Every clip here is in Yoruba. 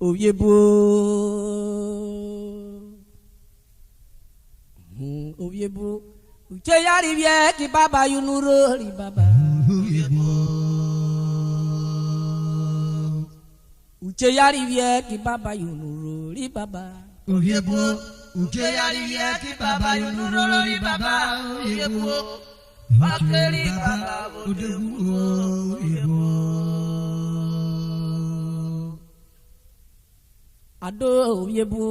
URHOBO. URHOBO. Ucheyari vyeki baba yunurori baba. URHOBO. Ucheyari vyeki baba yunurori baba. URHOBO. Ucheyari vyeki baba yunurori baba. URHOBO. Akeli baba URHOBO. Ado URHOBO.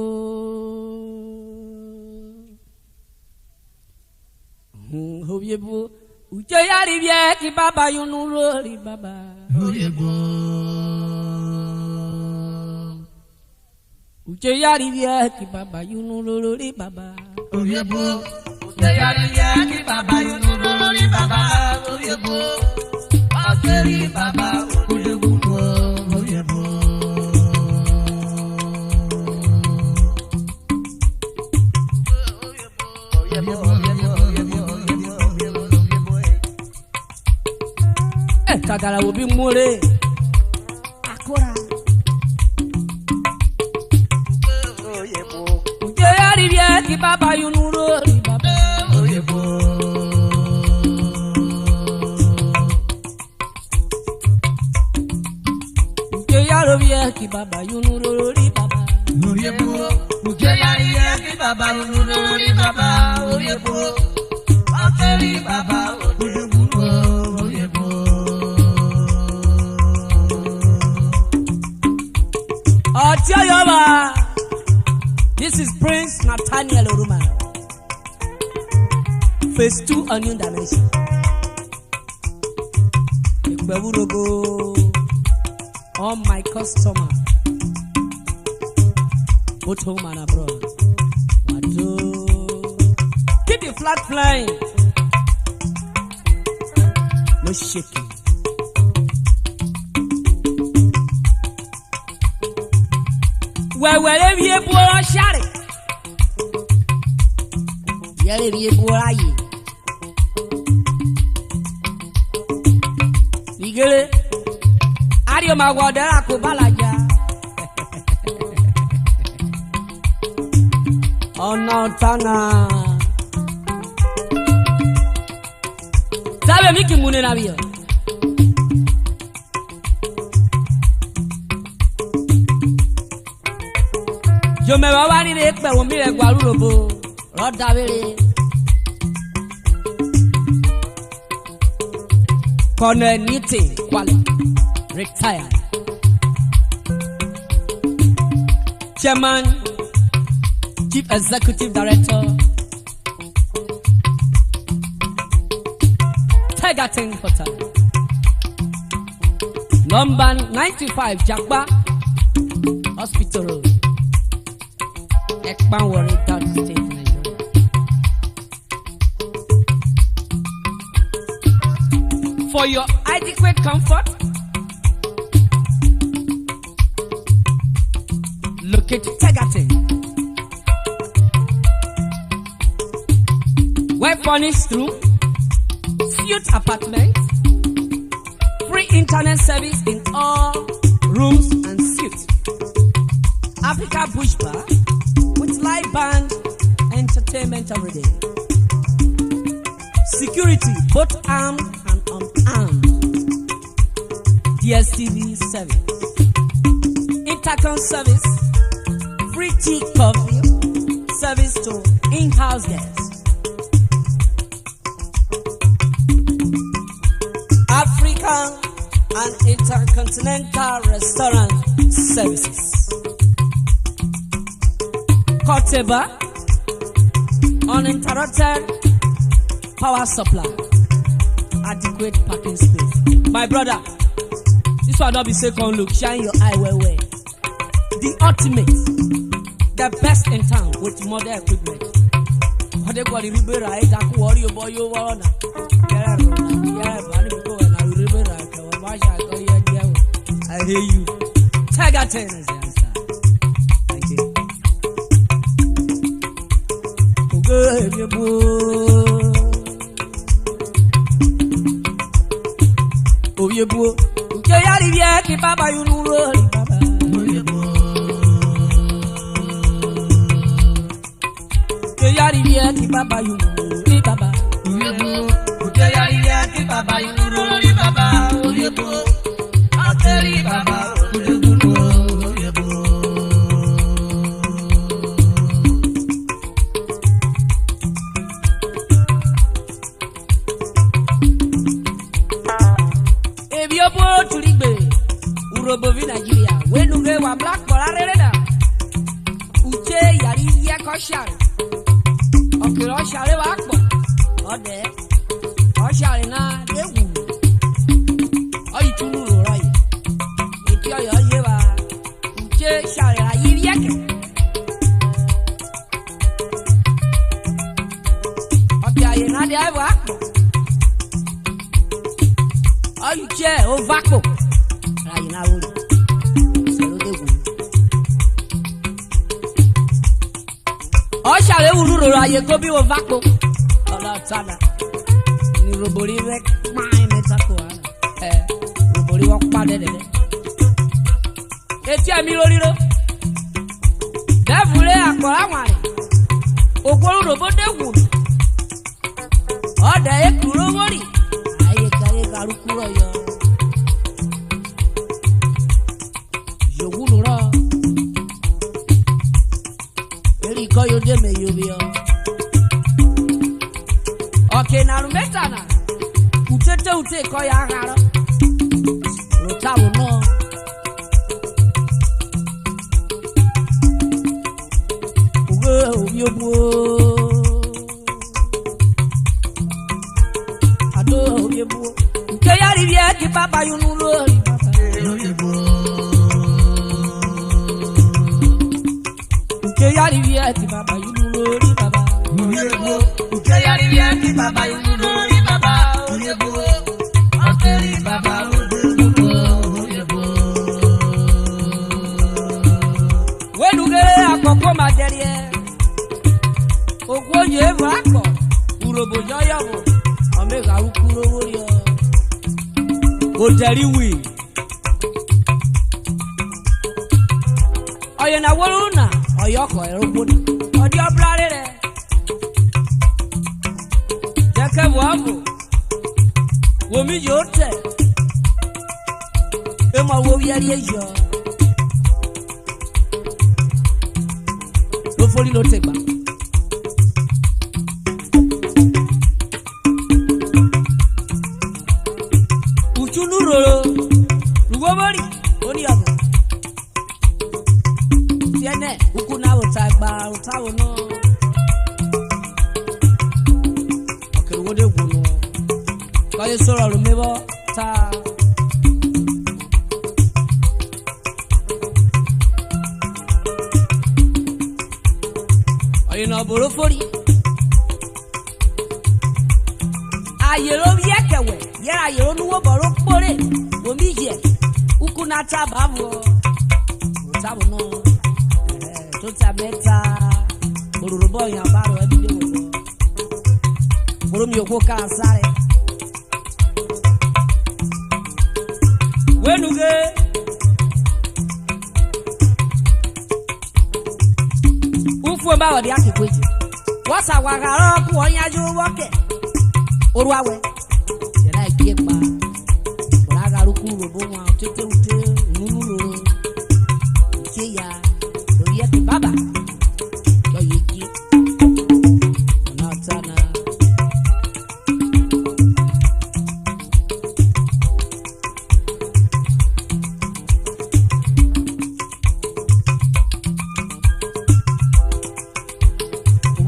URHOBO. Ucheyari vyeki baba yunurori baba. URHOBO. Ucheyari vyeki baba yunurori baba. URHOBO. Ucheyari vyeki baba yunurori baba. URHOBO. Akeli baba URHOBO. URHOBO. Kagara will be more. Akora. Ucheyari vyeki baba yunurori baba. URHOBO. Ucheyari vyeki baba yunurori baba. URHOBO. Ucheyari vyeki baba yunurori baba. URHOBO. Akeli baba URHOBO. URHOBO. Otiyoba. This is Prince Nathaniel Oruma. Phase 2 a new dimension. Eruobo. All my customer, both home and abroad. Wado. Keep the flag flying. No shaking. Wherever you are, share it. Wherever you are, Nigere, Adio Magwadera Kubalaja. Oh no, Tana. Sabe Miki Munenavio. Yo me va a venir este hombre Eruobo, Roda Vere. Colonel Nite Kwale, retired. Chairman, Chief Executive Director, Tegating Hotel. Number 95 Jakba Hospital Road. Ekpan Warri Delta State, Nigeria. For your adequate comfort, locate Tegating. Well furnished room, suite apartment, free internet service in all rooms and suites. Africa Bush Bar with live band entertainment every day. Security, both armed and unarmed. DSTV service. Intercom service. Free tea, coffee. Service to in-house guests. African and intercontinental restaurant services. Portable, uninterrupted power supply, adequate parking space. My brother, this will not be second look. Shine your eye well. The ultimate, the best in town with modern equipment. What they call the Ribeira, I worry about you. I hear you. Tegating is the answer. Thank you. URHOBO. Ucheyari vyeki baba yunurori baba. URHOBO. yari vie ki baba yu ri baba. Oyebo, uke yari vie ki baba yu ri baba. Oyebo, akeri baba oyebo. Oyebo. Ebi obo tuligbe URHOBO vi Nigeria. Wenu ge wa black bola rere. Uche yari vie ko share. Okiro share wa po. Ode. O share na dewu. Oyi tunu ro royi. Eti oyo ye wa. Uche share la yi vie ke. Obi aye na de wa po. Oyi che o vako. La yi na wo. Selo dewu. O share wulu ro aye go bi o vako. Ola tsana. Ni robori rek mai metako ana. Robori wok pa de. Eti ami loriro. Devule akora wani. Ogoro robo dewu. Oda e kuro wori. Aye karu kuro yo. Yogunu ro. Eri ko yo de me yo bi yo. Okay, na rumetana. Ute ko ya haro. Rotawo no. Oyobo. Ado oyobo. Uke yari vie ki baba yunu ro. Oyebo. Uke yari vie ki baba yunu ro baba. Oyebo, uke yari vie ki baba yu ri baba. Oyebo, akeri baba oyebo. Oyebo. Wenuge akoko maderie. Ogwoje evako. URHOBO yoyobo. Omega ukuro worio. Oderi wi. Oye na woruna. Oyoko erobona. Odi oblare re. Jeke wabo. Womi yote. Ema wo yari ejo. Lo foli lo tegba. Uchunu roro. Rugobori. Oni abo. Tiene ukuna utagba utawo no. Okerwode gunu. Kale soro rumebo ta. Oyina borofori. Ayero yekewe. Yera ayero nuwo boro pore. Omi je. Ukuna tababo. Utawo no. Tota beta. URHOBO yan baro ebi de wo. Oromi okwo ka sare. Wenuge. Ufu ba odi akekweji. Wasa wagara ku onyaje woke. Oruawe. Yera igepa. Olaga ruku URHOBO wa tete ute nunu. Keya. Lori eti baba. Yo yegi. Natana.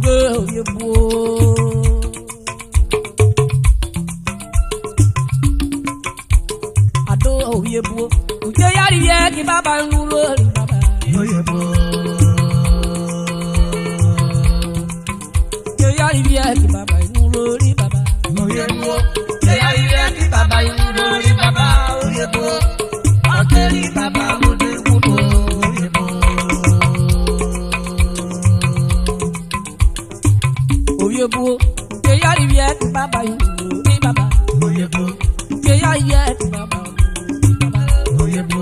Oyebo. Ado oyebo. Uke yari vie ki baba nuro baba. Oyebo. Uke yari vie ki baba nuro baba. Oyebo, uke yari vie ki baba yu ri baba. Oyebo, akeri baba oyebo. Oyebo. Oyebo. Uke yari vie ki baba nuro baba. Oyebo. Uke yari vie ki baba nuro baba. Oyebo.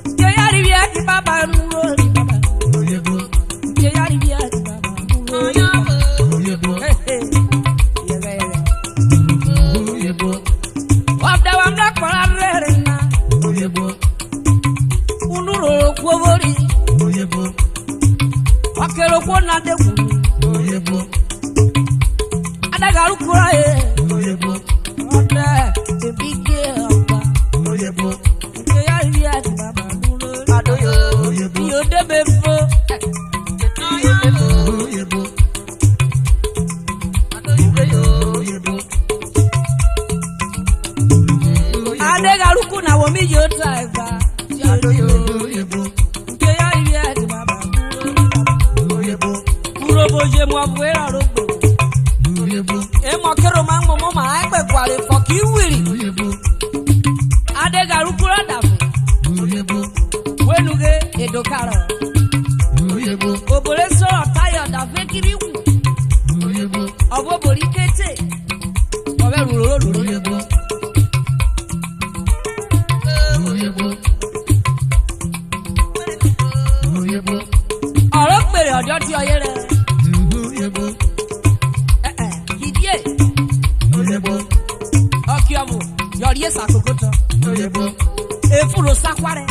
Uke yari vie ki baba nuro baba. Oyebo. Uke yari vie ki baba nuro baba. Adega luku na wo mi yo driver. Nke ya iye di baba. Urobo je mo abuera rogbo. E mo kero ma mo ma egbe kware for ki wiri. Adega luku rada fu. Wenuge edokaro. Obole so tayo da fekiri wu. Obo bori kete. Obe ruro. Ọ̀rọ̀ pèrè ọjọ́ tí ọyẹ́ rẹ̀. Kìdíè. Ọkì ọ̀bù yọrí èsà kòkó tán. Èfúrò sákwárẹ̀.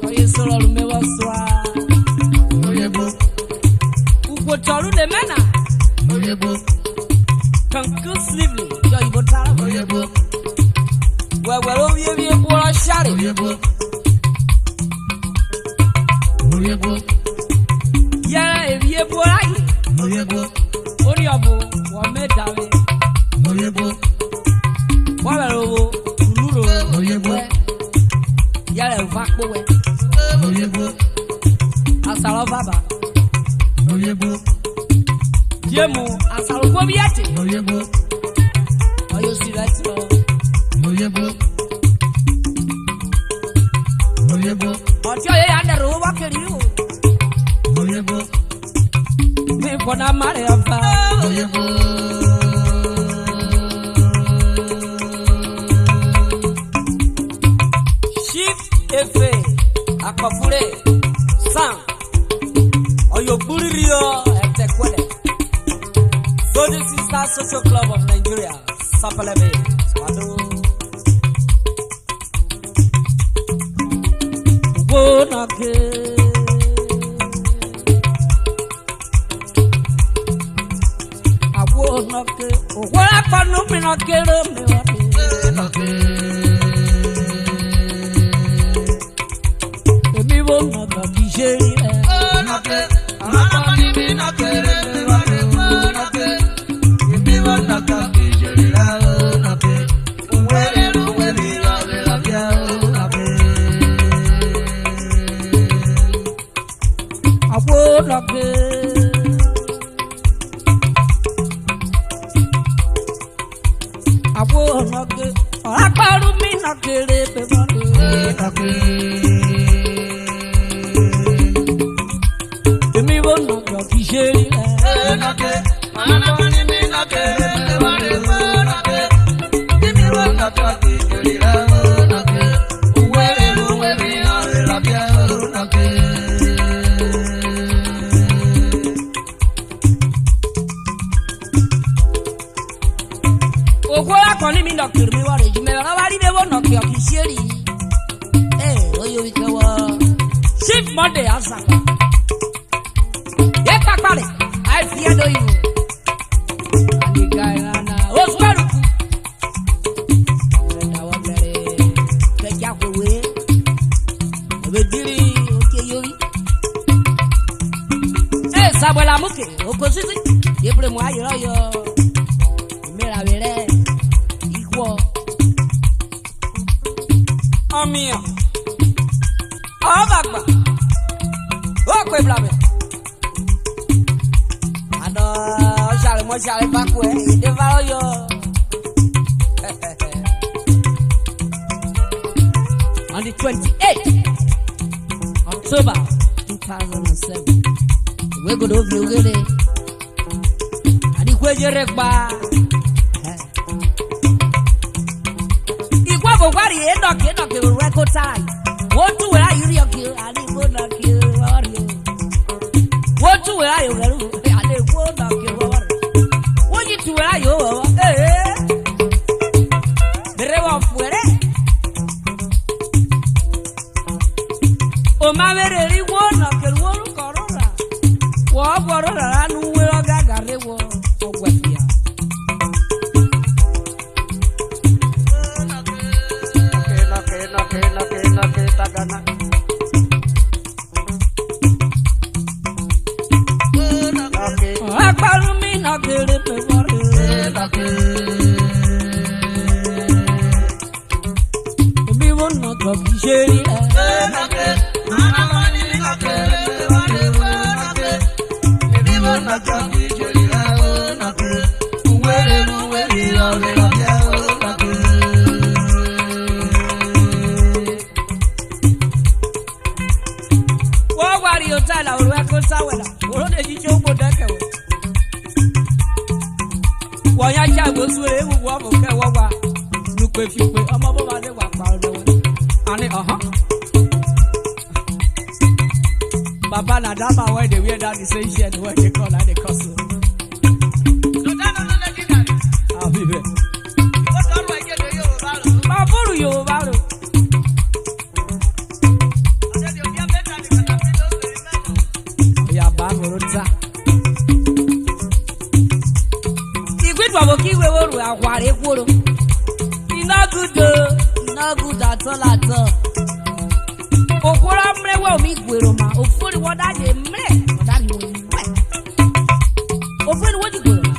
Ọyẹ́ sọ̀rọ̀ lùmẹ́wọ̀ sọ́à. Ugbo tọ̀rù lè mẹ́nà. Conclusively yọ ìbò tààrà. Wẹ̀wẹ̀ ló wíyé wíyé kúrọ̀ ṣáré. Yẹ́rẹ́ èmi epo ráyè. Ó ní ọ̀bùn wọ́n mẹ́ta mi. Wọ́n bẹ̀rẹ̀ owó ìlúro wẹ́. Yẹ́rẹ́ òfà pọ̀ wẹ́. Àsàrọ̀ bàbà. Yému àsàrọ̀ gbóbi ẹ̀tì. Ọyọ́ sì rẹ̀ ti lọ. Ọtí ọyẹ́ yà ń dẹ̀rù owó wákẹ́rì o. Mi fọdà mari ọba. Chief Efe Akọfure Sam Oyoburirio Etekwele Golden Sister Social Club of Nigeria Sapalebe Swado Noke Noke, what happened to me? Not kill me. Me won't not be shady. Noke, I'm not kill me. Won't not be shady. Noke, where you will be love you. I would not be. Noke, akparu mi nakere pe bade. Emi wo noke officially. Noke, ana mani mi nakere pe bade. Noke, emi wo noke officially. Noke, uwe mi ore labia. Noke. Okwara koni mi nokiri mi wari jume na wari be wo noki officially. Oyo wi kewo. Chief Monday asaka. Ye pakpale. I fear no evil. Ani guy na oswaru. Na wa bere. Be ja ko we. Be diri oke yori. Sabola muke okosisi. Ye bre mo ayiro yo. Mera bere. Amia Abagba Okwe blabe Ado Shale mo shale bakwe De valo yo On the 28th October 2007 We go do vlogere Adi kweje rekba Wari enoke record time. What to where you kill? I didn't go to kill. What to where you go? I didn't go to kill. What you to where you? The river fuere. O mamere ri wona ke wonu korora. Wo borora anu we oga gare wo ogwefia. Akparu kisheri. Noke, ana mani noke, wale noke. Ebibo noke kisheri noke. Uwele ole noke. Wo wari otala orwe ko sawela. Orode ji chombo deke. Wo ya jago sure ewu wo mo ke wo wa. Nupe fi pe omo bo ba de wa pa ro. Ani Baba na dama where they wear that the same shirt where they call that the castle. No that no let it down. I'll be there. What all I get you about? Ma buru yo baro. I said you be better than the remember. Ya ba morota. Igwe babo ki we woru akware kworo. Ina good at all. Okwora mrewe omi gwero ma ofori woda je mre oda ni omi we ofori wodi gwero ma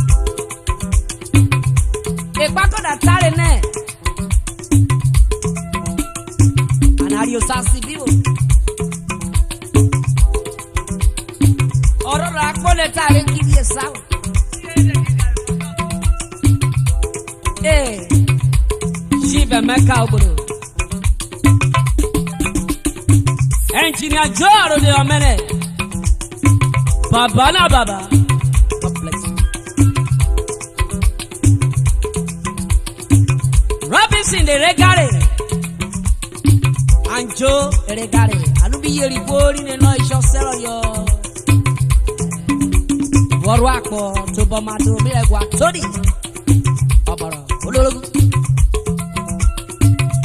e gbako da tare ne anari o sasi bi o oro ra ko le tare ki bi esa o jibe meka oboro Engineer Joro de Omene. Baba na Baba. God bless you. Robinson de Regare. Anjo Regare. Anubi yeri bori ne no isho selo yo. Warwako to bomado milegwa todi. Obara. Olologu.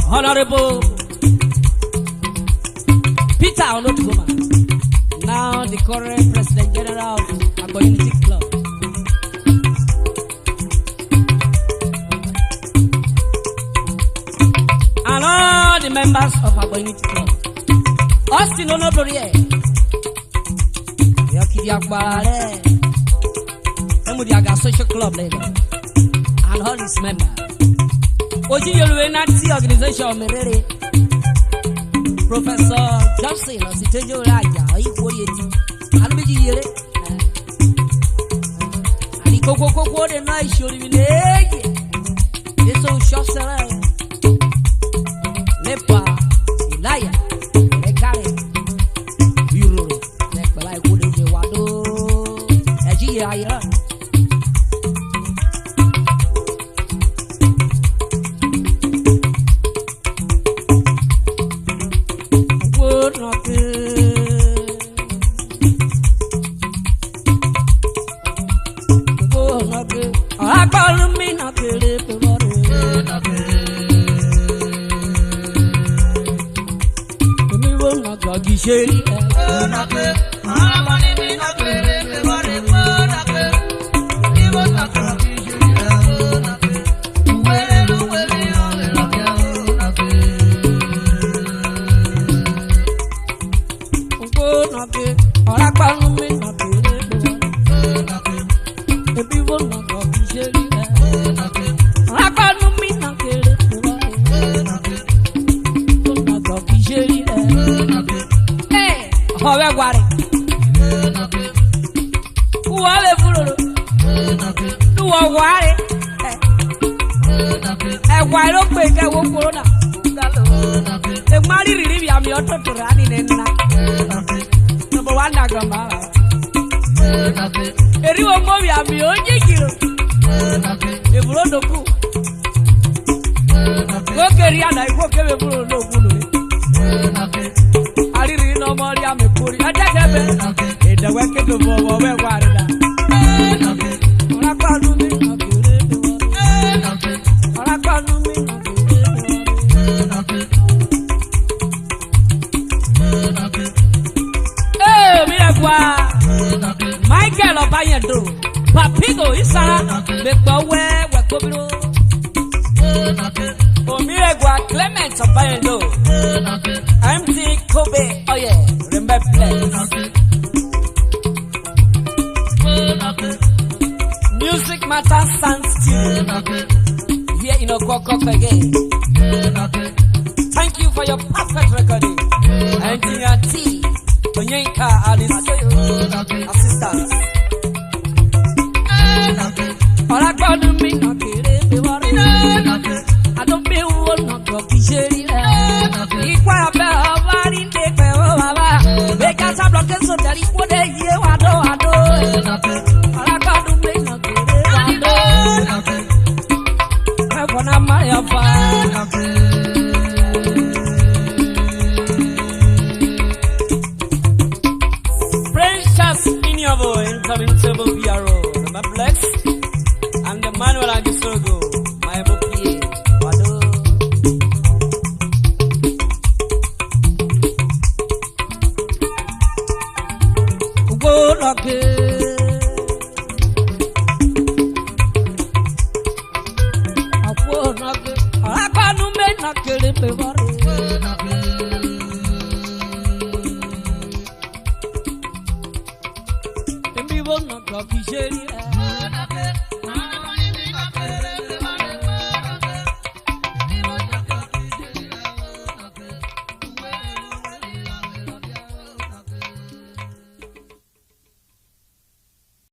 Honorable Peter Onotugoma, now the current President General of Agbo Unity Club. And all the members of Agbo Unity Club. Austin Onoboriye, Yoki Akbare, Emudiaga Social Club leader, and all its members. Oji Yoluenati Organization Merere. Professor Johnson, Ositejo Raja, Oyifoyeti, Alubiji Yere, and Koko de Night Shuri, this old shop seller, Lepa, Ilaya, Ekare, Euro, like Woody Wado, Ajia. Sheri Noke, ana mani noke, wale noke. Ebibo noke kisheri noke. Uwele ole noke. Noke, ora panu mi noke. Ebibo noke kisheri noke. Ora panu mi noke. Noke kisheri noke. Owe gware. Uwale furoro. Uwo gware. Gware o pe ke wo corona. E mari riri bi ami ototo ani nenna. Number 1 na gamba. Eri wo mo bi ami ojigiro. E buro doku. Go keri ana go kebe buro doku no. Ariri no mori ame puri adagebe ede weke to bo we warida ora panu mi ora panu mi mi agwa Michael Obayendo Papigo Isara me gbo we kobiro Omiregwa Clement Obayendo MD Kobe, oh yeah, remember Music Matters Sound Studio here in Okoko again. Thank you for for your perfect recording. Engineer T, Onyenka and his assistants. All I got to me, not I don't feel one, not to be shady. Equal bell, in the bell, make us a block so that it would a year. I do. All I got to me, not I wanna marry a fire. Precious in your voice, incoming table PRO, number Flex, and the manual and the struggle, my book. Go Noke. People not talking shady.